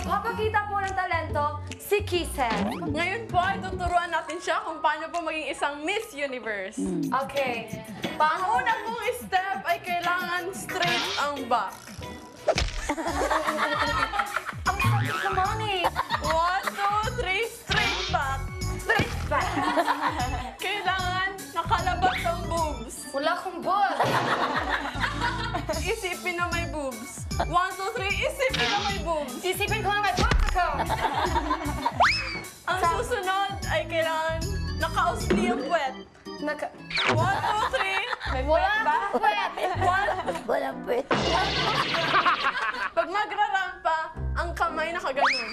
Magpapakita po ng talento si Kisen. Ngayon po ay tuturuan natin siya kung paano po maging isang Miss Universe. Okay. Ang una pong step ay kailangan straight ang back. Ang sakit naman eh. 1, 2, 3, straight back. Straight back. Kailangan nakalabas ang boobs. Wala akong ball. Isipin na may boobs. 1, 2, 3, isipin na may boobs. Isipin ko na may boobs ako. Ang susunod ay kailangan nakausli ang puwet. 1, 2, 3. May wala ba? Wet. 1. Walang pwede. Pag magrarampa, ang kamay nakaganon.